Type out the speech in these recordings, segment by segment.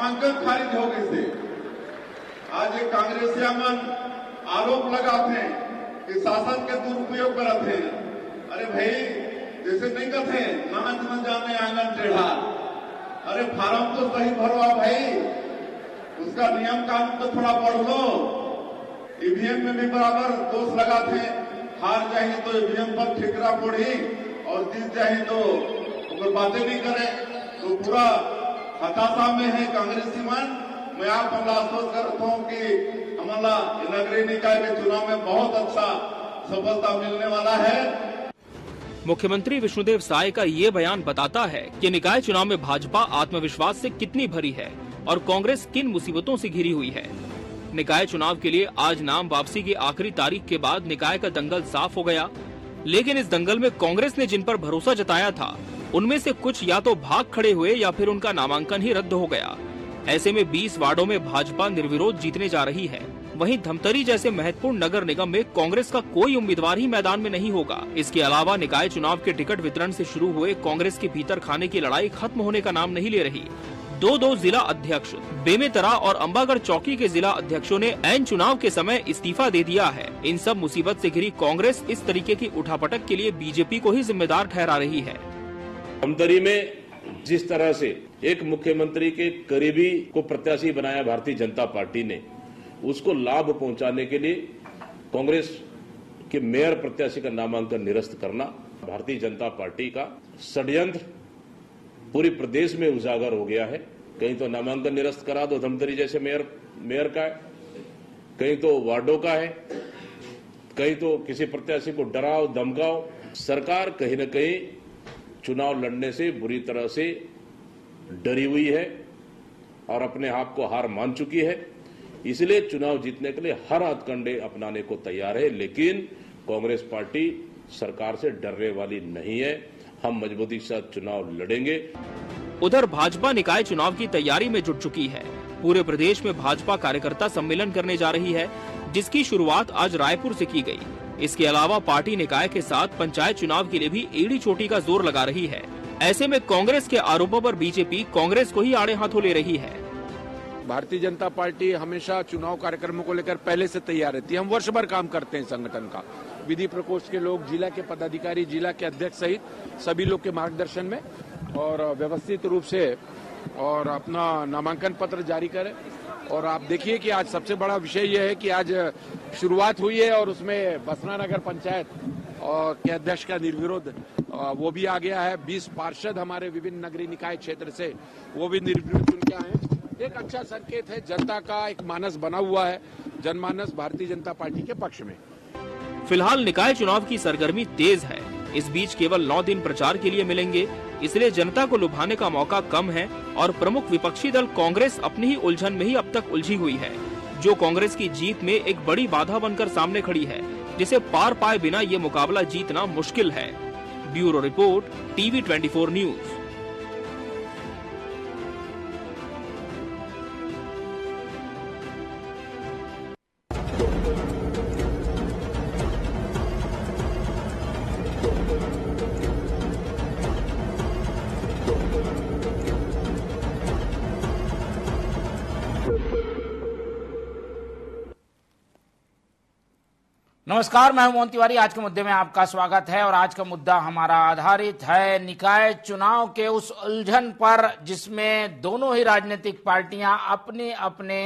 नामांकन खारिज हो गए थे। आज एक कांग्रेसिया मन आरोप लगाते हैं कि शासन के दुरुपयोग करते हैं। अरे भाई, जैसे नहीं करते नाच न जाने आंगन टेढ़ा। अरे फार्म तो सही भरवा भाई, उसका नियम कानून तो थोड़ा पढ़ लो। ईवीएम में भी बराबर दोष लगाते हैं, हार जाए तो ईवीएम पर ठिकरा पड़ी और जीत जाए तो बातें नहीं करें, तो पूरा हताशा में है कांग्रेसी मन। मैं आप हमला आश्वस्त करता हूं कि हमारा नगरीय निकाय के चुनाव में बहुत अच्छा सफलता मिलने वाला है। मुख्यमंत्री विष्णुदेव साय का ये बयान बताता है कि निकाय चुनाव में भाजपा आत्मविश्वास से कितनी भरी है और कांग्रेस किन मुसीबतों से घिरी हुई है। निकाय चुनाव के लिए आज नाम वापसी की आखिरी तारीख के बाद निकाय का दंगल साफ हो गया, लेकिन इस दंगल में कांग्रेस ने जिन पर भरोसा जताया था उनमें से कुछ या तो भाग खड़े हुए या फिर उनका नामांकन ही रद्द हो गया। ऐसे में 20 वार्डों में भाजपा निर्विरोध जीतने जा रही है। वहीं धमतरी जैसे महत्वपूर्ण नगर निगम में कांग्रेस का कोई उम्मीदवार ही मैदान में नहीं होगा। इसके अलावा निकाय चुनाव के टिकट वितरण से शुरू हुए कांग्रेस के भीतर खाने की लड़ाई खत्म होने का नाम नहीं ले रही। दो जिला अध्यक्ष बेमेतरा और अंबागढ़ चौकी के जिला अध्यक्षों ने ऐन चुनाव के समय इस्तीफा दे दिया है। इन सब मुसीबत से घिरी कांग्रेस इस तरीके की उठापटक के लिए बीजेपी को ही जिम्मेदार ठहरा रही है। धमतरी में जिस तरह से एक मुख्यमंत्री के करीबी को प्रत्याशी बनाया भारतीय जनता पार्टी ने, उसको लाभ पहुंचाने के लिए कांग्रेस के मेयर प्रत्याशी का नामांकन निरस्त करना भारतीय जनता पार्टी का षड्यंत्र पूरे प्रदेश में उजागर हो गया है। कहीं तो नामांकन निरस्त करा दो धमतरी जैसे मेयर का है, कहीं तो वार्डों का है, कहीं तो किसी प्रत्याशी को डराओ धमकाओ। सरकार कहीं न कहीं चुनाव लड़ने से बुरी तरह से डरी हुई है और अपने आप को हार मान चुकी है। इसलिए चुनाव जीतने के लिए हर हथकंडे अपनाने को तैयार है, लेकिन कांग्रेस पार्टी सरकार से डरने वाली नहीं है। हम मजबूती के साथ चुनाव लड़ेंगे। उधर भाजपा निकाय चुनाव की तैयारी में जुट चुकी है। पूरे प्रदेश में भाजपा कार्यकर्ता सम्मेलन करने जा रही है, जिसकी शुरुआत आज रायपुर से की गई। इसके अलावा पार्टी निकाय के साथ पंचायत चुनाव के लिए भी एड़ी चोटी का जोर लगा रही है। ऐसे में कांग्रेस के आरोपों पर बीजेपी कांग्रेस को ही आड़े हाथों ले रही है। भारतीय जनता पार्टी हमेशा चुनाव कार्यक्रमों को लेकर पहले से तैयार रहती है। हम वर्ष भर काम करते हैं संगठन का, विधि प्रकोष्ठ के लोग, जिला के पदाधिकारी, जिला के अध्यक्ष सहित सभी लोग के मार्गदर्शन में और व्यवस्थित रूप से और अपना नामांकन पत्र जारी करें। और आप देखिए कि आज सबसे बड़ा विषय यह है कि आज शुरुआत हुई है और उसमें बसना नगर पंचायत और के अध्यक्ष का निर्विरोध वो भी आ गया है। 20 पार्षद हमारे विभिन्न नगरीय निकाय क्षेत्र से वो भी निर्विरोध चुन के आए हैं। एक अच्छा संकेत है, जनता का एक मानस बना हुआ है, जनमानस भारतीय जनता पार्टी के पक्ष में। फिलहाल निकाय चुनाव की सरगर्मी तेज है। इस बीच केवल 9 दिन प्रचार के लिए मिलेंगे, इसलिए जनता को लुभाने का मौका कम है और प्रमुख विपक्षी दल कांग्रेस अपनी ही उलझन में ही अब तक उलझी हुई है, जो कांग्रेस की जीत में एक बड़ी बाधा बनकर सामने खड़ी है, जिसे पार पाए बिना ये मुकाबला जीतना मुश्किल है। Bureau report, TV 24 news. नमस्कार, मैं हूं मोहन तिवारी। आज के मुद्दे में आपका स्वागत है और आज का मुद्दा हमारा आधारित है निकाय चुनाव के उस उलझन पर जिसमें दोनों ही राजनीतिक पार्टियां अपने अपने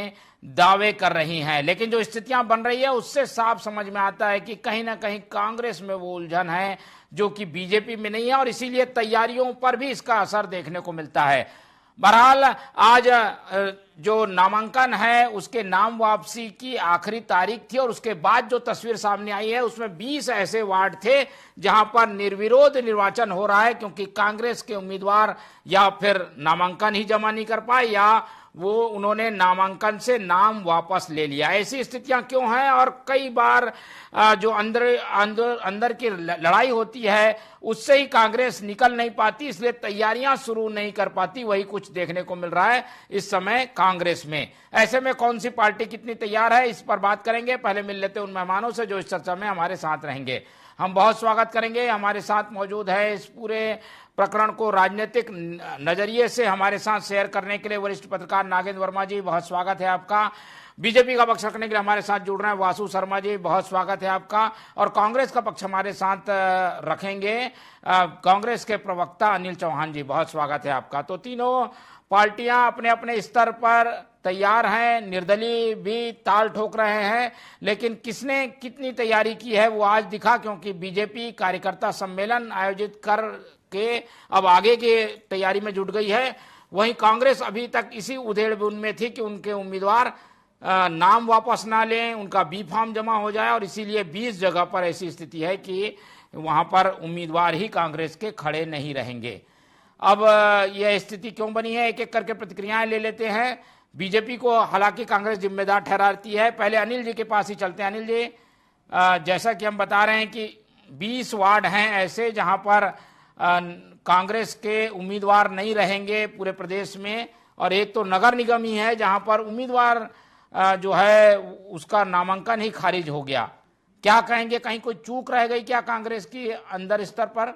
दावे कर रही हैं, लेकिन जो स्थितियां बन रही है उससे साफ समझ में आता है कि कहीं ना कहीं कांग्रेस में वो उलझन है जो कि बीजेपी में नहीं है और इसीलिए तैयारियों पर भी इसका असर देखने को मिलता है। बहरहाल आज जो नामांकन है उसके नाम वापसी की आखिरी तारीख थी और उसके बाद जो तस्वीर सामने आई है उसमें 20 ऐसे वार्ड थे जहां पर निर्विरोध निर्वाचन हो रहा है, क्योंकि कांग्रेस के उम्मीदवार या फिर नामांकन ही जमा नहीं कर पाए या वो उन्होंने नामांकन से नाम वापस ले लिया। ऐसी स्थितियां क्यों हैं और कई बार जो अंदर की लड़ाई होती है उससे ही कांग्रेस निकल नहीं पाती, इसलिए तैयारियां शुरू नहीं कर पाती। वही कुछ देखने को मिल रहा है इस समय कांग्रेस में। ऐसे में कौन सी पार्टी कितनी तैयार है, इस पर बात करेंगे। पहले मिल लेते हैं उन मेहमानों से जो इस चर्चा में हमारे साथ रहेंगे। हम बहुत स्वागत करेंगे। हमारे साथ मौजूद है इस पूरे प्रकरण को राजनीतिक नजरिए से हमारे साथ शेयर करने के लिए वरिष्ठ पत्रकार नागेंद्र वर्मा जी, बहुत स्वागत है आपका। बीजेपी का पक्ष रखने के लिए हमारे साथ जुड़ रहे हैं वासु शर्मा जी, बहुत स्वागत है आपका। और कांग्रेस का पक्ष हमारे साथ रखेंगे कांग्रेस के प्रवक्ता अनिल चौहान जी, बहुत स्वागत है आपका। तो तीनों पार्टियां अपने अपने स्तर पर तैयार हैं, निर्दलीय भी ताल ठोक रहे हैं, लेकिन किसने कितनी तैयारी की है वो आज दिखा, क्योंकि बीजेपी कार्यकर्ता सम्मेलन आयोजित कर के अब आगे की तैयारी में जुट गई है। वहीं कांग्रेस अभी तक इसी उधेड़-बुन में थी कि उनके उम्मीदवार नाम वापस ना लें, उनका बी फॉर्म जमा हो जाए, और इसीलिए 20 जगह पर ऐसी स्थिति है कि वहां पर उम्मीदवार ही कांग्रेस के खड़े नहीं रहेंगे। अब यह स्थिति क्यों बनी है, एक एक करके प्रतिक्रियाएं ले लेते हैं। बीजेपी को हालांकि कांग्रेस जिम्मेदार ठहराती है। पहले अनिल जी के पास ही चलते हैं। अनिल जी, जैसा कि हम बता रहे हैं कि 20 वार्ड हैं ऐसे जहां पर कांग्रेस के उम्मीदवार नहीं रहेंगे पूरे प्रदेश में, और एक तो नगर निगम ही है जहां पर उम्मीदवार जो है उसका नामांकन ही खारिज हो गया। क्या कहेंगे, कहीं कोई चूक रह गई क्या कांग्रेस की अंदर स्तर पर?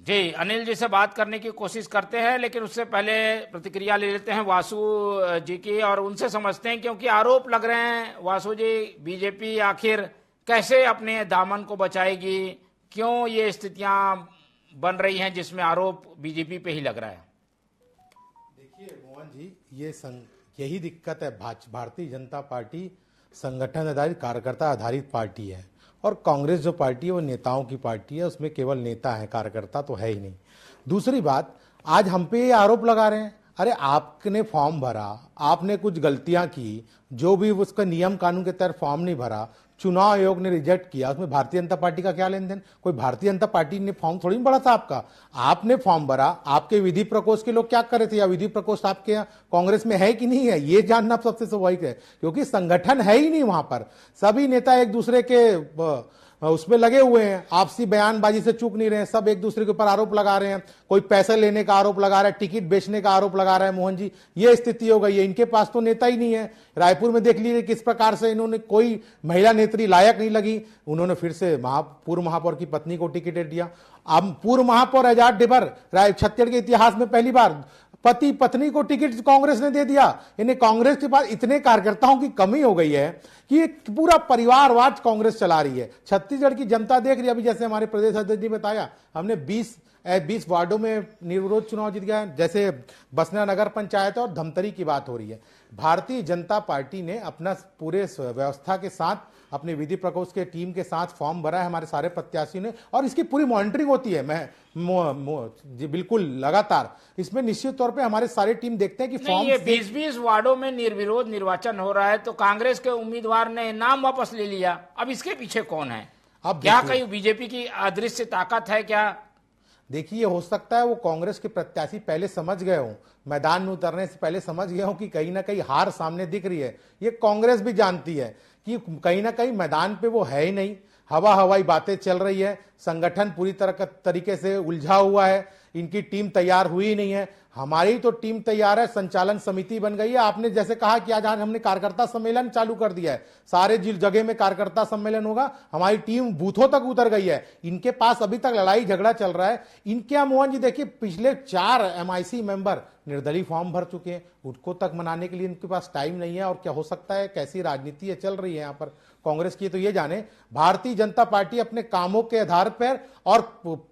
जी, अनिल जी से बात करने की कोशिश करते हैं, लेकिन उससे पहले प्रतिक्रिया ले लेते हैं वासु जी की और उनसे समझते हैं, क्योंकि आरोप लग रहे हैं वासु जी, बीजेपी आखिर कैसे अपने दामन को बचाएगी, क्यों ये स्थितियां बन रही हैं जिसमें आरोप बीजेपी पे ही लग रहा है? देखिए मोहन जी, यही दिक्कत है। भारतीय जनता पार्टी संगठन आधारित, कार्यकर्ता आधारित पार्टी है, और कांग्रेस जो पार्टी है वो नेताओं की पार्टी है, उसमें केवल नेता है, कार्यकर्ता तो है ही नहीं। दूसरी बात, आज हम पे ये आरोप लगा रहे हैं, अरे आपने फॉर्म भरा, आपने कुछ गलतियां की, जो भी उसका नियम कानून के तहत फॉर्म नहीं भरा, चुनाव आयोग ने रिजेक्ट किया, उसमें भारतीय जनता पार्टी का क्या लेन देन? कोई भारतीय जनता पार्टी ने फॉर्म थोड़ी नहीं भरा था आपका, आपने फॉर्म भरा। आपके विधि प्रकोष्ठ के लोग क्या कर रहे थे, या विधि प्रकोष्ठ आपके यहाँ कांग्रेस में है कि नहीं है, ये जानना सबसे स्वाभाविक है, क्योंकि संगठन है ही नहीं वहां पर। सभी नेता एक दूसरे के उसमें लगे हुए हैं, आपसी बयानबाजी से चूक नहीं रहे हैं, सब एक दूसरे के ऊपर आरोप लगा रहे हैं। कोई पैसे लेने का आरोप लगा रहा है, टिकट बेचने का आरोप लगा रहा है। मोहन जी, ये स्थिति हो गई है, इनके पास तो नेता ही नहीं है। रायपुर में देख लीजिए किस प्रकार से इन्होंने, कोई महिला नेत्री लायक नहीं लगी, उन्होंने फिर से पूर्व महापौर की पत्नी को टिकट दिया। अब पूर्व महापौर आजाद डिबर छत्तीसगढ़ के इतिहास में पहली बार पति पत्नी को टिकट कांग्रेस ने दे दिया। इन्हें कांग्रेस के पास इतने कार्यकर्ताओं की कमी हो गई है कि ये पूरा परिवारवाद कांग्रेस चला रही है। छत्तीसगढ़ की जनता देख रही है। अभी जैसे हमारे प्रदेश अध्यक्ष जी बताया, हमने 20 वार्डों में निर्विरोध चुनाव जीत गया, जैसे बसना नगर पंचायत और धमतरी की बात हो रही है। भारतीय जनता पार्टी ने अपना पूरे व्यवस्था के साथ, अपने विधि प्रकोष्ठ के टीम के साथ फॉर्म भरा है, हमारे सारे प्रत्याशियों ने, और इसकी पूरी मॉनिटरिंग होती है। जी बिल्कुल लगातार इसमें निश्चित तौर पे हमारे सारे टीम देखते हैं कि फॉर्म, ये 20 वार्डों में निर्विरोध निर्वाचन हो रहा है, तो कांग्रेस के उम्मीदवार ने नाम वापस ले लिया, अब इसके पीछे कौन है? अब क्या कहीं बीजेपी की अदृश्य ताकत है क्या? देखिए, हो सकता है वो कांग्रेस के प्रत्याशी पहले समझ गए हो, मैदान में उतरने से पहले समझ गए हो कि कहीं ना कहीं हार सामने दिख रही है। ये कांग्रेस भी जानती है कि कहीं ना कहीं मैदान पे वो है ही नहीं, हवाई बातें चल रही है, संगठन पूरी तरीके से उलझा हुआ है, इनकी टीम तैयार हुई ही नहीं है। हमारी तो टीम तैयार है, संचालन समिति बन गई है। आपने जैसे कहा कि आज हमने कार्यकर्ता सम्मेलन चालू कर दिया है, सारे जगह में कार्यकर्ता सम्मेलन होगा, हमारी टीम बूथों तक उतर गई है। इनके पास अभी तक लड़ाई झगड़ा चल रहा है। इनके यहाँ मोहन जी देखिए, पिछले 4 MIC मेंबर निर्दलीय फॉर्म भर चुके हैं, उनको तक मनाने के लिए इनके पास टाइम नहीं है। और क्या हो सकता है, कैसी राजनीति है चल रही है यहाँ पर कांग्रेस की, तो ये जाने। भारतीय जनता पार्टी अपने कामों के आधार पर, और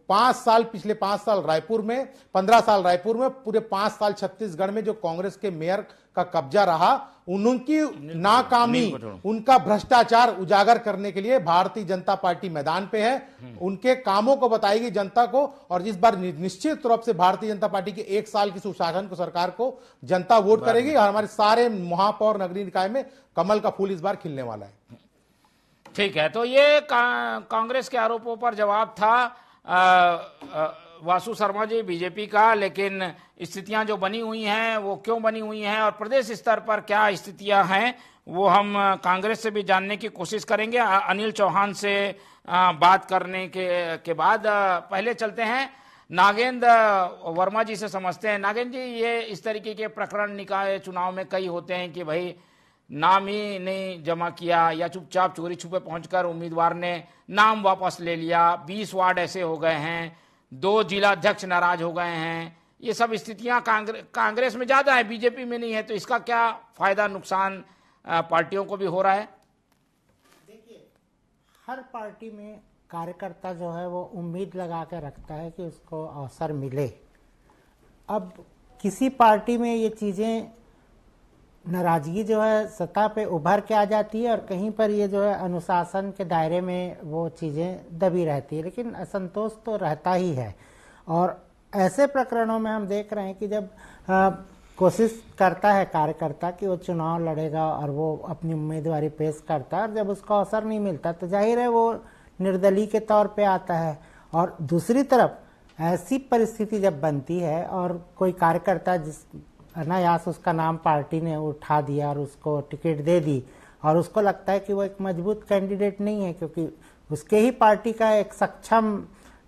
5 साल, पिछले 5 साल रायपुर में, 15 साल रायपुर में, पूरे 5 साल छत्तीसगढ़ में जो कांग्रेस के मेयर का कब्जा रहा, उनकी नाकामी, उनका भ्रष्टाचार उजागर करने के लिए भारतीय जनता पार्टी मैदान पे है। उनके कामों को बताएगी जनता को, और इस बार निश्चित रूप से भारतीय जनता पार्टी के 1 साल की सुशासन को, सरकार को जनता वोट करेगी, और हमारे सारे महापौर नगरीय निकाय में कमल का फूल इस बार खिलने वाला है। ठीक है, तो ये कांग्रेस के आरोपों पर जवाब था वासु शर्मा जी बीजेपी का, लेकिन स्थितियां जो बनी हुई हैं वो क्यों बनी हुई हैं और प्रदेश स्तर पर क्या स्थितियां हैं वो हम कांग्रेस से भी जानने की कोशिश करेंगे। अनिल चौहान से बात करने के बाद पहले चलते हैं नागेंद्र वर्मा जी से समझते हैं। नागेंद्र जी, ये इस तरीके के प्रकरण निकाय चुनाव में कई होते हैं कि भाई नाम ही नहीं जमा किया या चुपचाप चोरी छुपे पहुंचकर उम्मीदवार ने नाम वापस ले लिया, 20 वार्ड ऐसे हो गए हैं, 2 जिला अध्यक्ष नाराज हो गए हैं। ये सब स्थितियां कांग्रेस में ज्यादा है, बीजेपी में नहीं है। तो इसका क्या फायदा नुकसान पार्टियों को भी हो रहा है? देखिए, हर पार्टी में कार्यकर्ता जो है वो उम्मीद लगा के रखता है कि उसको अवसर मिले। अब किसी पार्टी में ये चीजें, नाराजगी जो है सतह पे उभर के आ जाती है और कहीं पर ये जो है अनुशासन के दायरे में वो चीजें दबी रहती है, लेकिन असंतोष तो रहता ही है। और ऐसे प्रकरणों में हम देख रहे हैं कि जब कोशिश करता है कार्यकर्ता कि वो चुनाव लड़ेगा और वो अपनी उम्मीदवारी पेश करता है, और जब उसको अवसर नहीं मिलता तो जाहिर है वो निर्दलीय के तौर पे आता है। और दूसरी तरफ ऐसी परिस्थिति जब बनती है और कोई कार्यकर्ता जिस अनायास उसका नाम पार्टी ने उठा दिया और उसको टिकट दे दी और उसको लगता है कि वो एक मजबूत कैंडिडेट नहीं है, क्योंकि उसके ही पार्टी का एक सक्षम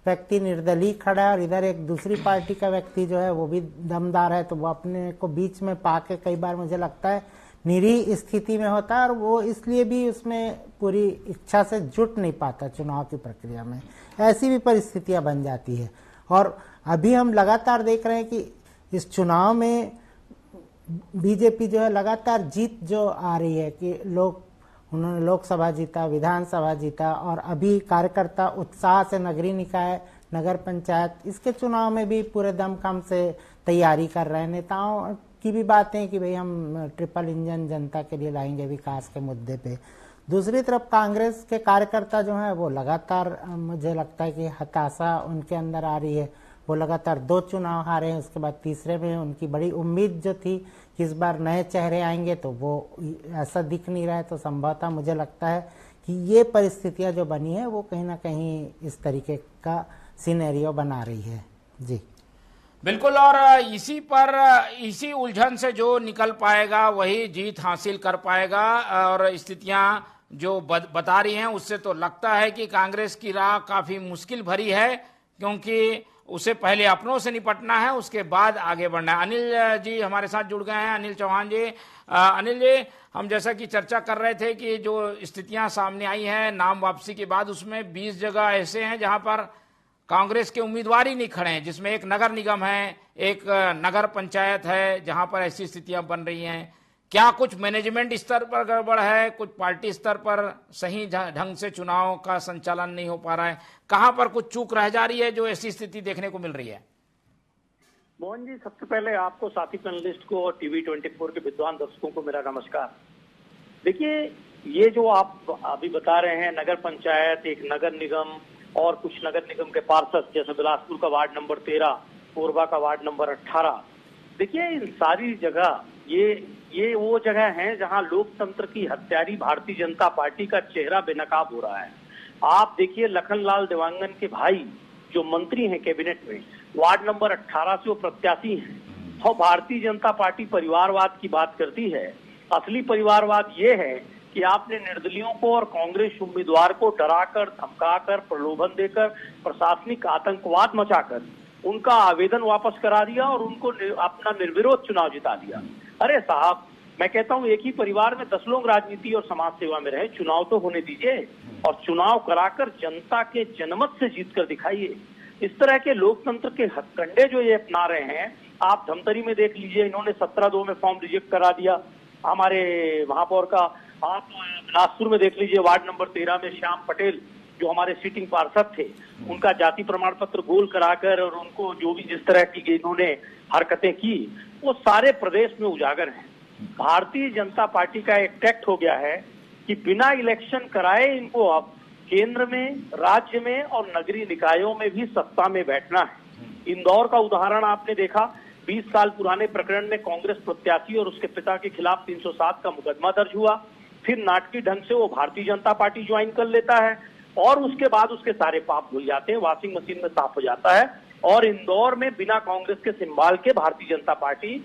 व्यक्ति निर्दलीय खड़ा है और इधर एक दूसरी पार्टी का व्यक्ति जो है वो भी दमदार है, तो वो अपने को बीच में पाके कई बार मुझे लगता है निरीह स्थिति में होता है और वो इसलिए भी उसमें पूरी इच्छा से जुट नहीं पाता चुनाव की प्रक्रिया में। ऐसी भी परिस्थितियां बन जाती है। और अभी हम लगातार देख रहे हैं कि इस चुनाव में बीजेपी जो है लगातार जीत जो आ रही है कि उन्होंने लोकसभा जीता, विधानसभा जीता, और अभी कार्यकर्ता उत्साह से नगरीय निकाय, नगर पंचायत, इसके चुनाव में भी पूरे दमखम से तैयारी कर रहे हैं। नेताओं की भी बातें हैं कि भाई हम ट्रिपल इंजन जनता के लिए लाएंगे विकास के मुद्दे पे। दूसरी तरफ कांग्रेस के कार्यकर्ता जो हैं वो लगातार, मुझे लगता है कि हताशा उनके अंदर आ रही है। वो लगातार 2 चुनाव हारे हैं, उसके बाद तीसरे में उनकी बड़ी उम्मीद जो थी कि इस बार नए चेहरे आएंगे, तो वो ऐसा दिख नहीं रहा है। तो संभवतः मुझे लगता है कि ये परिस्थितियां जो बनी है वो कहीं ना कहीं इस तरीके का सिनेरियो बना रही है। जी बिल्कुल। और इसी उलझन से जो निकल पाएगा वही जीत हासिल कर पाएगा। और स्थितियां जो बता रही हैं उससे तो लगता है कि कांग्रेस की राह काफी मुश्किल भरी है, क्योंकि उसे पहले अपनों से निपटना है, उसके बाद आगे बढ़ना है। अनिल जी हमारे साथ जुड़ गए हैं। अनिल चौहान जी, अनिल जी, हम जैसा कि चर्चा कर रहे थे कि जो स्थितियां सामने आई हैं नाम वापसी के बाद, उसमें 20 जगह ऐसे हैं जहां पर कांग्रेस के उम्मीदवार ही नहीं खड़े हैं, जिसमें एक नगर निगम है, एक नगर पंचायत है, जहां पर ऐसी स्थितियां बन रही हैं। क्या कुछ मैनेजमेंट स्तर पर गड़बड़ है, कुछ पार्टी स्तर पर सही ढंग से चुनाव का संचालन नहीं हो पा रहा है? कहां पर कुछ चूक रह जा रही है जो ऐसी स्थिति देखने को मिल रही है? मोहन जी, सबसे पहले आपको, साथी पैनलिस्ट को और टीवी 24 के विद्वान दर्शकों को मेरा नमस्कार। देखिए, ये जो आप अभी बता रहे हैं, नगर पंचायत, एक नगर निगम और कुछ नगर निगम के पार्षद, जैसे बिलासपुर का वार्ड नंबर 13, कोरबा का वार्ड नंबर 18, देखिए इन सारी जगह ये वो जगह हैं जहां लोकतंत्र की हत्यारी भारतीय जनता पार्टी का चेहरा बेनकाब हो रहा है। आप देखिए, लखनलाल देवांगन के भाई जो मंत्री हैं कैबिनेट में, वार्ड नंबर 18 से वो प्रत्याशी हैं और भारतीय जनता पार्टी परिवारवाद की बात करती है। असली परिवारवाद ये है कि आपने निर्दलियों को और कांग्रेस उम्मीदवार को डराकर, धमकाकर, प्रलोभन देकर, प्रशासनिक आतंकवाद मचाकर उनका आवेदन वापस करा दिया और उनको अपना निर्विरोध चुनाव जिता दिया। अरे साहब, मैं कहता हूं एक ही परिवार में 10 लोग राजनीति और समाज सेवा में रहे, चुनाव तो होने दीजिए और चुनाव कराकर जनता के जनमत से जीत कर दिखाइए। इस तरह के लोकतंत्र के हथकंडे जो ये अपना रहे हैं, आप धमतरी में देख लीजिए, इन्होंने 17-2 में फॉर्म रिजेक्ट करा दिया हमारे महापौर का। आप बिलासपुर में देख लीजिए, वार्ड नंबर 13 में श्याम पटेल जो हमारे सिटिंग पार्षद थे, उनका जाति प्रमाण पत्र गोल कराकर और उनको जो भी जिस तरह की इन्होंने हरकतें की, वो सारे प्रदेश में उजागर हैं। भारतीय जनता पार्टी का एक टैक्ट हो गया है कि बिना इलेक्शन कराए इनको अब केंद्र में, राज्य में और नगरीय निकायों में भी सत्ता में बैठना है। इंदौर का उदाहरण आपने देखा, 20 साल पुराने प्रकरण में कांग्रेस प्रत्याशी और उसके पिता के खिलाफ 307 का मुकदमा दर्ज हुआ, फिर नाटकीय ढंग से वो भारतीय जनता पार्टी ज्वाइन कर लेता है और उसके बाद उसके सारे पाप धुल जाते हैं, वॉशिंग मशीन में साफ हो जाता है। और इंदौर में बिना कांग्रेस के सिंबल के भारतीय जनता पार्टी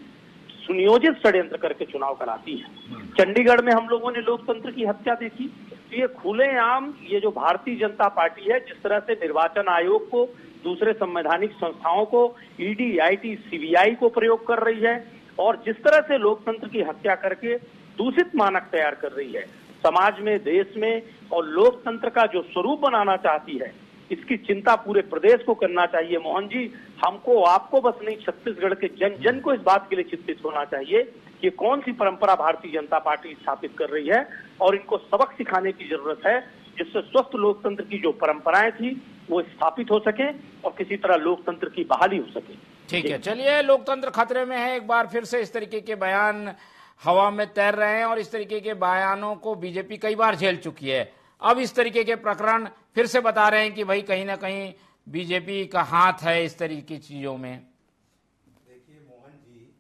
सुनियोजित षड्यंत्र करके चुनाव कराती है। चंडीगढ़ में हम लोगों ने लोकतंत्र की हत्या देखी। तो ये खुलेआम ये जो भारतीय जनता पार्टी है, जिस तरह से निर्वाचन आयोग को, दूसरे संवैधानिक संस्थाओं को, ईडी, आईटी, सीबीआई को प्रयोग कर रही है और जिस तरह से लोकतंत्र की हत्या करके दूषित मानक तैयार कर रही है, समाज में, देश में, और लोकतंत्र का जो स्वरूप बनाना चाहती है, इसकी चिंता पूरे प्रदेश को करना चाहिए। मोहन जी, हमको, आपको बस नहीं, छत्तीसगढ़ के जन जन को इस बात के लिए चिंतित होना चाहिए कि कौन सी परंपरा भारतीय जनता पार्टी स्थापित कर रही है, और इनको सबक सिखाने की जरूरत है, जिससे स्वस्थ लोकतंत्र की जो परंपराएं थी वो स्थापित हो सके और किसी तरह लोकतंत्र की बहाली हो सके। ठीक है, चलिए, लोकतंत्र खतरे में है। एक बार फिर से इस तरीके के बयान हवा में तैर रहे हैं और इस तरीके के बयानों को बीजेपी कई बार झेल चुकी है। अब इस तरीके के प्रकरण फिर से बता रहे हैं कि भाई कहीं ना कहीं बीजेपी का हाथ है इस तरीके की चीजों में। देखिए मोहन जी,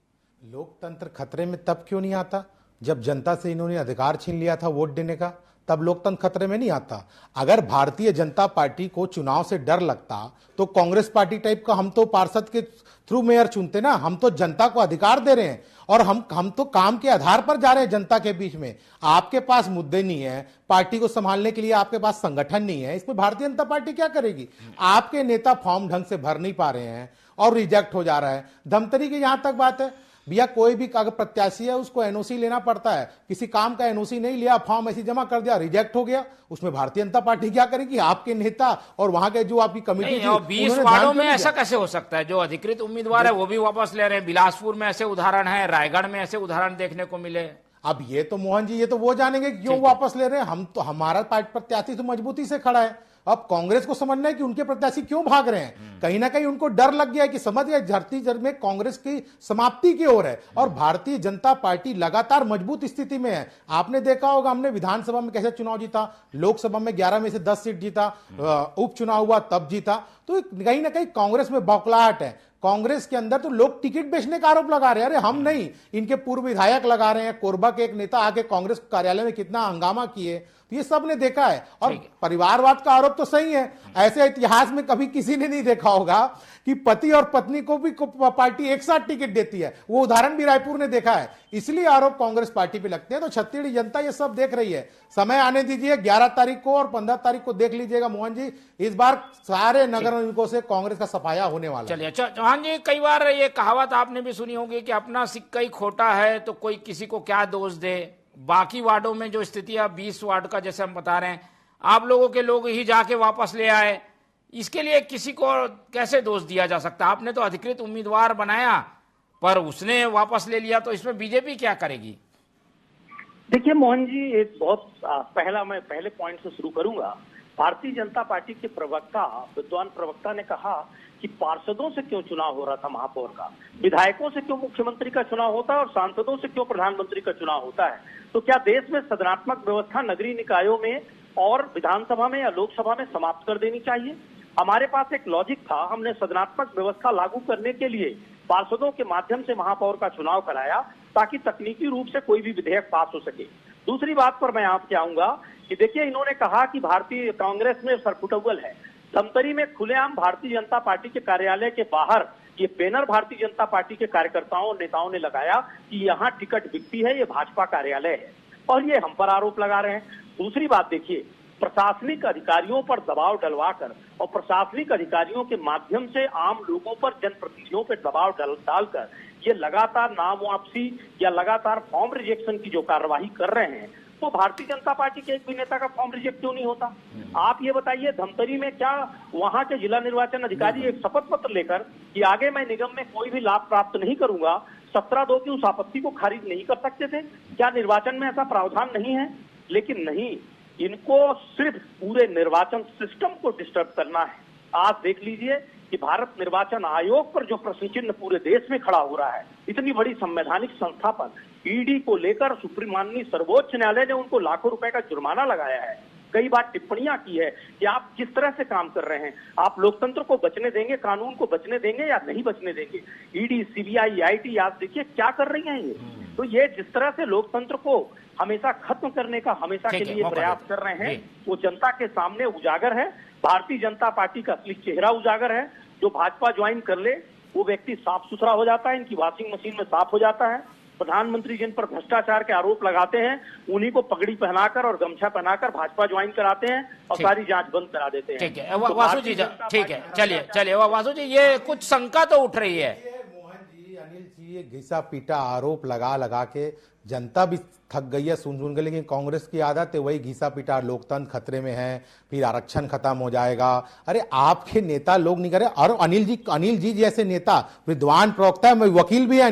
लोकतंत्र खतरे में तब क्यों नहीं आता जब जनता से इन्होंने अधिकार छीन लिया था वोट देने का, तब लोकतंत्र खतरे में नहीं आता। अगर भारतीय जनता पार्टी को चुनाव से डर लगता तो कांग्रेस पार्टी टाइप का हम तो पार्षद के थ्रू मेयर चुनते ना। हम तो जनता को अधिकार दे रहे हैं और हम तो काम के आधार पर जा रहे हैं जनता के बीच में। आपके पास मुद्दे नहीं है, पार्टी को संभालने के लिए आपके पास संगठन नहीं है, इसमें भारतीय जनता पार्टी क्या करेगी? आपके नेता फॉर्म ढंग से भर नहीं पा रहे हैं और रिजेक्ट हो जा रहा है। धमतरी की यहां तक बात है भैया, कोई भी अगर प्रत्याशी है उसको एनओसी लेना पड़ता है, किसी काम का एनओसी नहीं लिया, फॉर्म ऐसी जमा कर दिया, रिजेक्ट हो गया, उसमें भारतीय जनता पार्टी क्या करेगी? आपके नेता और वहां के जो आपकी कमेटी थी, 20 वार्डों में ऐसा कैसे हो सकता है? जो अधिकृत उम्मीदवार है वो भी वापस ले रहे हैं। बिलासपुर में ऐसे उदाहरण है, रायगढ़ में ऐसे उदाहरण देखने को मिले। अब ये तो मोहन जी, ये तो वो जानेंगे क्यों वापस ले रहे हैं। हम तो, हमारा प्रत्याशी तो मजबूती से खड़ा है। अब कांग्रेस को समझना है कि उनके प्रत्याशी क्यों भाग रहे हैं। कहीं ना कहीं उनको डर लग गया है कि समझ गए धरती जर में कांग्रेस की समाप्ति की ओर है और भारतीय जनता पार्टी लगातार मजबूत स्थिति में है। आपने देखा होगा हमने विधानसभा में कैसे चुनाव जीता, लोकसभा में 11 में से 10 सीट जीता, उपचुनाव हुआ तब जीता। तो कहीं ना कहीं कांग्रेस में बौखलाहट है। कांग्रेस के अंदर तो लोग टिकट बेचने का आरोप लगा रहे हैं। अरे हम नहीं, इनके पूर्व विधायक लगा रहे हैं। कोरबा के एक नेता आके कांग्रेस कार्यालय में कितना हंगामा किए, ये सब ने देखा है। और परिवारवाद का आरोप तो सही है, ऐसे इतिहास में कभी किसी ने नहीं देखा होगा कि पति और पत्नी को भी पार्टी एक साथ टिकट देती है। वो उदाहरण भी रायपुर ने देखा है। इसलिए आरोप कांग्रेस पार्टी पे लगते हैं। तो छत्तीसगढ़ जनता ये सब देख रही है। समय आने दीजिए, 11 तारीख को और 15 तारीख को देख लीजिएगा मोहन जी, इस बार सारे नगर निगमों से कांग्रेस का सफाया होने वाला है। चलिए चौहान जी, कई बार ये कहावत आपने भी सुनी होगी कि अपना सिक्का ही खोटा है तो कोई किसी को क्या दोष दे। बाकी वार्डों में जो स्थिति है, 20 वार्ड का जैसे हम बता रहे हैं, आप लोगों के लोग ही जाके वापस ले आए, इसके लिए किसी को कैसे दोष दिया जा सकता? आपने तो अधिकृत उम्मीदवार बनाया पर उसने वापस ले लिया, तो इसमें बीजेपी क्या करेगी? देखिए मोहन जी, एक बहुत मैं पहले पॉइंट से शुरू करूंगा। भारतीय जनता पार्टी के प्रवक्ता, विद्वान प्रवक्ता ने कहा कि पार्षदों से क्यों चुनाव हो रहा था महापौर का, विधायकों से क्यों मुख्यमंत्री का चुनाव होता है और सांसदों से क्यों प्रधानमंत्री का चुनाव होता है। तो क्या देश में सदनात्मक व्यवस्था नगरीय निकायों में और विधानसभा में या लोकसभा में समाप्त कर देनी चाहिए? हमारे पास एक लॉजिक था, हमने सदनात्मक व्यवस्था लागू करने के लिए पार्षदों के माध्यम से महापौर का चुनाव कराया ताकि तकनीकी रूप से कोई भी विधेयक पास हो सके। दूसरी बात पर मैं आपके आऊंगा कि देखिए, इन्होंने कहा कि भारतीय कांग्रेस में सरकुटौल है। धमतरी में खुलेआम भारतीय जनता पार्टी के कार्यालय के बाहर ये बैनर भारतीय जनता पार्टी के कार्यकर्ताओं और नेताओं ने लगाया कि यहाँ टिकट बिकती है, ये भाजपा कार्यालय है, और ये हम पर आरोप लगा रहे हैं। दूसरी बात देखिए, प्रशासनिक अधिकारियों पर दबाव डलवाकर और प्रशासनिक अधिकारियों के माध्यम से आम लोगों पर, जनप्रतिनिधियों पर दबाव डालकर ये लगातार नाम वापसी या लगातार फॉर्म रिजेक्शन की जो कार्यवाही कर रहे हैं, तो भारतीय जनता पार्टी के एक भी नेता का फॉर्म रिजेक्ट क्यों नहीं होता? आप ये बताइए, धमतरी में क्या वहां के जिला निर्वाचन अधिकारी एक शपथ पत्र लेकर कि आगे मैं निगम में कोई भी लाभ प्राप्त नहीं करूंगा, 17(2) की उस आपत्ति को खारिज नहीं कर सकते थे? क्या निर्वाचन में ऐसा प्रावधान नहीं है? लेकिन नहीं, इनको सिर्फ पूरे निर्वाचन सिस्टम को डिस्टर्ब करना है। आज देख लीजिए कि भारत निर्वाचन आयोग पर जो प्रश्न चिन्ह पूरे देश में खड़ा हो रहा है, इतनी बड़ी संवैधानिक संस्था पर ईडी को लेकर सुप्रीम माननीय सर्वोच्च न्यायालय ने उनको लाखों रुपए का जुर्माना लगाया है। कई बार टिप्पणियां की है कि आप किस तरह से काम कर रहे हैं, आप लोकतंत्र को बचने देंगे, कानून को बचने देंगे या नहीं बचने देंगे। ईडी, सीबीआई, आईटी, आज देखिए क्या कर रही हैं ये। तो ये जिस तरह से लोकतंत्र को हमेशा खत्म करने का हमेशा के लिए प्रयास कर रहे हैं, वो जनता के सामने उजागर है। भारतीय जनता पार्टी का असली चेहरा उजागर है। जो भाजपा ज्वाइन कर ले वो व्यक्ति साफ सुथरा हो जाता है, इनकी वॉशिंग मशीन में साफ हो जाता है। प्रधानमंत्री जिन पर भ्रष्टाचार के आरोप लगाते हैं, उन्हीं को पगड़ी पहनाकर और गमछा पहनाकर भाजपा ज्वाइन कराते हैं और सारी जांच बंद करा देते हैं। ठीक है वासु जी, ठीक है, चलिए वासु जी, ये कुछ शंका तो उठ रही है। मोहन जी, अनिल जी, जी ये घिसा पीटा आरोप लगा लगा के जनता भी थक गई है सुन के, लेकिन कांग्रेस की आदत है वही घिसा पीटा, लोकतंत्र खतरे में है, फिर आरक्षण खत्म हो जाएगा। अरे आपके नेता लोग नहीं करे। और अनिल जी जैसे नेता विद्वान प्रवक्ता है, वकील भी है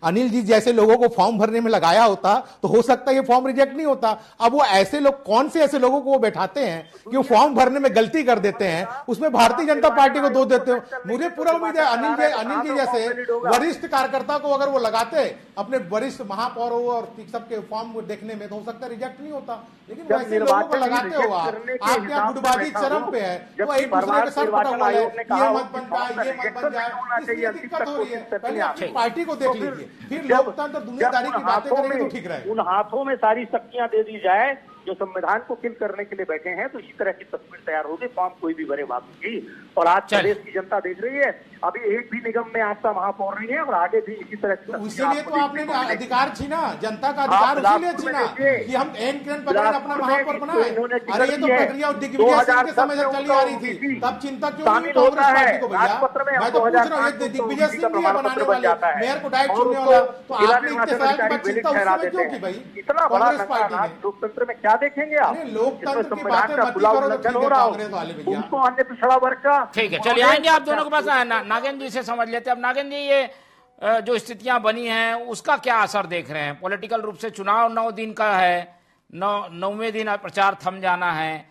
अनिल जी जैसे लोगों को फॉर्म भरने में लगाया होता तो हो सकता है ये फॉर्म रिजेक्ट नहीं होता। अब वो ऐसे लोग, कौन से ऐसे लोगों को वो बैठाते हैं कि वो फॉर्म भरने में गलती कर देते हैं, उसमें भारतीय जनता पार्टी को दोष देते हो। मुझे पूरा उम्मीद है अनिल जी जैसे वरिष्ठ कार्यकर्ता को अगर वो लगाते अपने वरिष्ठ महापौर और सबके फॉर्म को देखने में, तो हो सकता है रिजेक्ट नहीं होता। लेकिन वैसे लोगों को लगाते हो आप यहाँ गुटबाजी चरम पे है, तो एक दूसरे के सर पटा हुआ है, ये मत बन जाए, ये मत बन जाए, इसलिए दिक्कत हो रही है। पहले अपनी पार्टी को देख लीजिए, फिर लोकतंत्र दुनियादारी की बातें करेंगे तो ठीक रहेगा। उन हाथों में सारी शक्तियां दे दी जाए जो संविधान को किल करने के लिए बैठे हैं, तो इसी तरह की तस्वीर तैयार होगी। फॉर्म कोई भी भरे बात की। और आज प्रदेश की जनता देख रही है, अभी एक भी निगम में आपका महापौर नहीं है और आगे भी इसी तरह की। इसीलिए तो आपने अधिकार छीना, जनता का अधिकार इसीलिए छीना कि हम एन ट्रेन पकड़ अपना महापौर बनाए। अरे ये तो प्रक्रिया दिग्विजय सिंह के समय से चली आ रही थी, तब चिंता क्यों नहीं कांग्रेस पार्टी को? भैया मैं तो पूछ रहा हूँ, ये दिग्विजय सिंह भी बनाने वाले, मेयर को डायरेक्ट चुनने वाला, तो आपने इतने साल के बाद चिंता उस समय क्यों की भाई कांग्रेस पार्टी ने? लोकतंत्र में क्या देखेंगे आप? लोकतंत्र की बातें मत करो तो ठीक है कांग्रेस वाले भैया, उनको अन्य पिछड़ा वर्ग का। ठीक है, चलिए आएंगे आप दोनों के पास। नागेंद्र जी से समझ लेते हैं। अब नागेंद्र जी, ये जो स्थितियां बनी हैं उसका क्या असर देख रहे हैं? पॉलिटिकल रूप से चुनाव 9 दिन का है, 9वें दिन प्रचार थम जाना है,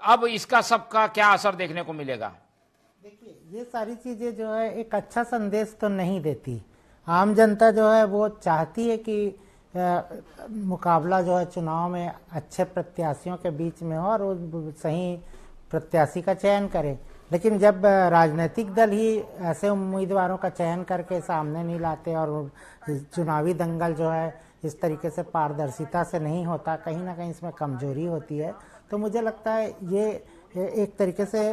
अब इसका सबका क्या असर देखने को मिलेगा? देखिए, ये सारी चीजें जो है एक अच्छा संदेश तो नहीं देती। आम जनता जो है वो चाहती है कि मुकाबला जो है चुनाव में अच्छे प्रत्याशियों के बीच में हो और वो सही प्रत्याशी का चयन करे। लेकिन जब राजनीतिक दल ही ऐसे उम्मीदवारों का चयन करके सामने नहीं लाते और चुनावी दंगल जो है इस तरीके से पारदर्शिता से नहीं होता, कहीं ना कहीं इसमें कमजोरी होती है। तो मुझे लगता है ये एक तरीके से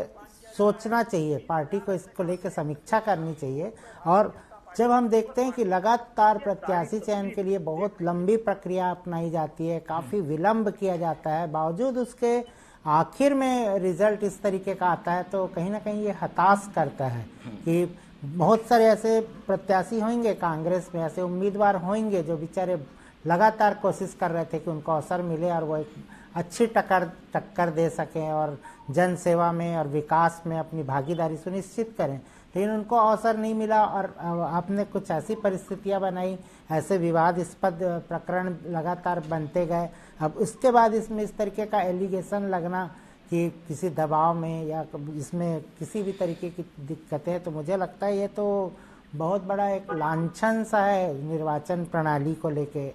सोचना चाहिए, पार्टी को इसको लेकर समीक्षा करनी चाहिए। और जब हम देखते हैं कि लगातार प्रत्याशी चयन के लिए बहुत लंबी प्रक्रिया अपनाई जाती है, काफ़ी विलंब किया जाता है, बावजूद उसके आखिर में रिजल्ट इस तरीके का आता है, तो कहीं ना कहीं ये हताश करता है कि बहुत सारे ऐसे प्रत्याशी होंगे कांग्रेस में, ऐसे उम्मीदवार होंगे जो बेचारे लगातार कोशिश कर रहे थे कि उनको अवसर मिले और वो एक अच्छी टक्कर दे सकें और जन सेवा में और विकास में अपनी भागीदारी सुनिश्चित करें, लेकिन उनको अवसर नहीं मिला। और आपने कुछ ऐसी परिस्थितियां बनाई, ऐसे विवादास्पद प्रकरण लगातार बनते गए। अब उसके बाद इसमें इस तरीके का एलिगेशन लगना कि किसी दबाव में या इसमें किसी भी तरीके की दिक्कतें, तो मुझे लगता है ये तो बहुत बड़ा एक लांछन सा है निर्वाचन प्रणाली को लेके।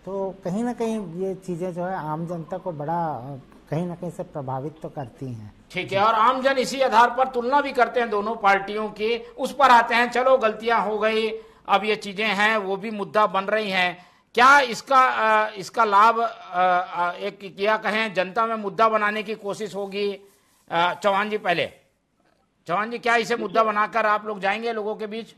तो कहीं ना कहीं ये चीज़ें जो है आम जनता को बड़ा कहीं ना कहीं से प्रभावित तो करती हैं। ठीक है, और आमजन इसी आधार पर तुलना भी करते हैं दोनों पार्टियों की, उस पर आते हैं चलो गलतियां हो गई, अब ये चीजें हैं वो भी मुद्दा बन रही हैं। क्या इसका लाभ एक क्या कहें जनता में मुद्दा बनाने की कोशिश होगी? चौहान जी पहले, चौहान जी क्या इसे मुद्दा बनाकर आप लोग जाएंगे लोगों के बीच?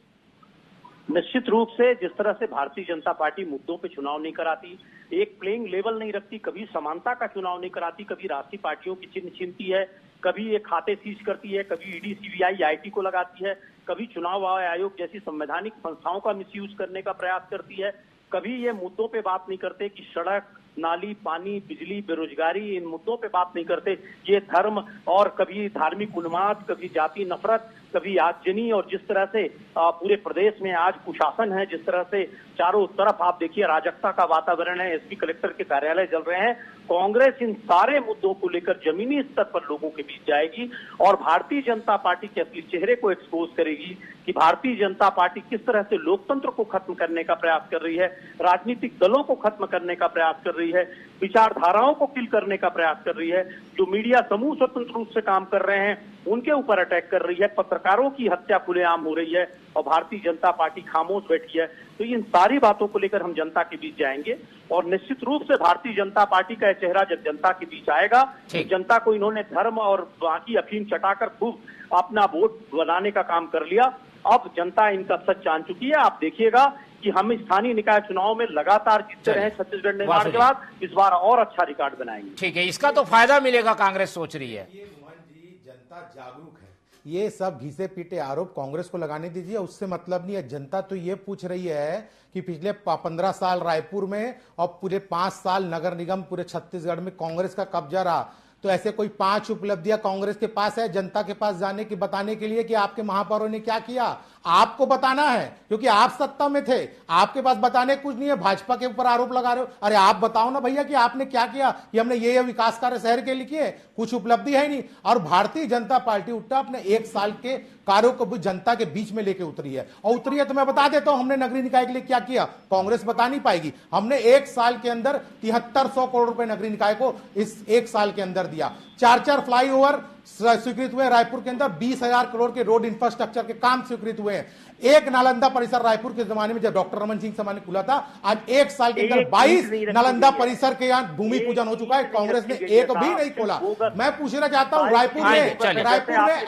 निश्चित रूप से जिस तरह से भारतीय जनता पार्टी मुद्दों पे चुनाव नहीं कराती, एक प्लेइंग लेवल नहीं रखती, कभी समानता का चुनाव नहीं कराती, कभी राष्ट्रीय पार्टियों की चिन्ह छीनती है, कभी ये खाते सीज करती है, कभी ईडी सीबीआई आईटी को लगाती है, कभी चुनाव आयोग जैसी संवैधानिक संस्थाओं का मिसयूज करने का प्रयास करती है, कभी ये मुद्दों पे बात नहीं करते कि सड़क, नाली, पानी, बिजली, बेरोजगारी, इन मुद्दों पे बात नहीं करते। ये धर्म और कभी धार्मिक उन्माद, कभी जाति नफरत, कभी आगजनी, और जिस तरह से पूरे प्रदेश में आज कुशासन है, जिस तरह से चारों तरफ आप देखिए अराजकता का वातावरण है, एसपी कलेक्टर के कार्यालय जल रहे हैं। कांग्रेस इन सारे मुद्दों को लेकर जमीनी स्तर पर लोगों के बीच जाएगी और भारतीय जनता पार्टी के असली चेहरे को एक्सपोज करेगी कि भारतीय जनता पार्टी किस तरह से लोकतंत्र को खत्म करने का प्रयास कर रही है, राजनीतिक दलों को खत्म करने का प्रयास कर रही है, विचारधाराओं को किल करने का प्रयास कर रही है, जो मीडिया समूह स्वतंत्र रूप से काम कर रहे हैं उनके ऊपर अटैक कर रही है, पत्रकारों की हत्या खुलेआम हो रही है और भारतीय जनता पार्टी खामोश बैठी है। तो इन सारी बातों को लेकर हम जनता के बीच जाएंगे और निश्चित रूप से भारतीय जनता पार्टी का चेहरा जब जनता के बीच आएगा, तो जनता को इन्होंने धर्म और बाकी अफीम चटाकर खूब अपना वोट बनाने का काम कर लिया। अब जनता इनका सच जान चुकी है। आप देखिएगा कि हम स्थानीय निकाय चुनाव में लगातार जीतते रहे छत्तीसगढ़ निर्माण के बाद, इस बार और अच्छा रिकॉर्ड बनाएंगे। ठीक है, इसका तो फायदा मिलेगा कांग्रेस सोच रही है। जनता जागरूक है, ये सब घिसे पीटे आरोप कांग्रेस को लगाने दीजिए, उससे मतलब नहीं है। जनता तो ये पूछ रही है कि पिछले 15 साल रायपुर में और पूरे 5 साल नगर निगम पूरे छत्तीसगढ़ में कांग्रेस का कब्जा रहा, तो ऐसे कोई 5 उपलब्धियां कांग्रेस के पास है जनता के पास जाने की बताने के लिए कि आपके महापौरों ने क्या किया? आपको बताना है क्योंकि आप सत्ता में थे, आपके पास बताने कुछ नहीं है। भाजपा के ऊपर आरोप लगा रहे हो। अरे आप बताओ ना भैया कि आपने क्या किया, कि हमने ये विकास कार्य शहर के लिए किए, कुछ उपलब्धि है नहीं। और भारतीय जनता पार्टी उल्टा अपने 1 साल के कार्यों को भी जनता के बीच में लेके उतरी है, और उतरी है तो मैं बता देता हूं हमने नगरीय निकाय के लिए क्या किया। कांग्रेस बता नहीं पाएगी। हमने 1 साल के अंदर 7300 करोड़ रुपए नगरीय निकाय को इस 1 साल के अंदर दिया। 4 फ्लाईओवर स्वीकृत हुए रायपुर के अंदर, 20,000 करोड़ के रोड इंफ्रास्ट्रक्चर के काम स्वीकृत हुए हैं। एक नालंदा परिसर रायपुर के जमाने में जब डॉक्टर रमन सिंह समय ने खुला था, आज 1 साल के अंदर 22 नालंदा परिसर के यहाँ भूमि पूजन हो चुका है। कांग्रेस ने एक भी नहीं खोला। मैं पूछना चाहता हूँ रायपुर में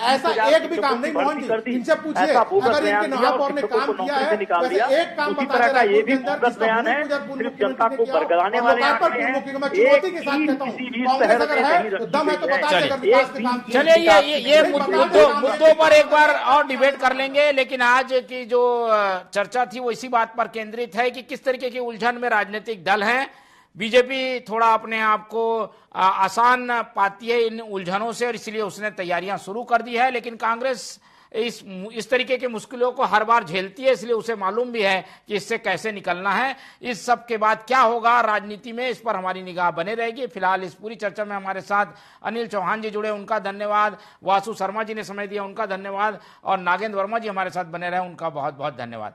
ऐसा एक भी काम नहीं। मोहन जी इनसे पूछिए, अगर इनके महापौर ने काम किया है वैसे एक काम बता रायपुर के अंदर चुनौती के साथ कहता हूँ, कांग्रेस अगर है तो दम है तो बता दें विकास के काम। चलिए ये मुद्दों पर एक बार और डिबेट कर लेंगे, लेकिन आज की जो चर्चा थी वो इसी बात पर केंद्रित है कि किस तरीके की उलझन में राजनीतिक दल हैं। बीजेपी थोड़ा अपने आप को आसान पाती है इन उलझनों से और इसलिए उसने तैयारियां शुरू कर दी है, लेकिन कांग्रेस इस तरीके की मुश्किलों को हर बार झेलती है, इसलिए उसे मालूम भी है कि इससे कैसे निकलना है। इस सब के बाद क्या होगा राजनीति में, इस पर हमारी निगाह बने रहेगी। फिलहाल इस पूरी चर्चा में हमारे साथ अनिल चौहान जी जुड़े, उनका धन्यवाद। वासु शर्मा जी ने समय दिया, उनका धन्यवाद। और नागेंद्र वर्मा जी हमारे साथ बने रहे, उनका बहुत बहुत धन्यवाद।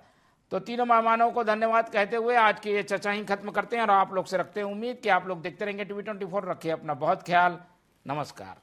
तो तीनों मेहमानों को धन्यवाद कहते हुए आज की ये चर्चा ही खत्म करते हैं और आप लोग से रखते हैं उम्मीद कि आप लोग देखते रहेंगे TV24। रखिए अपना बहुत ख्याल। नमस्कार।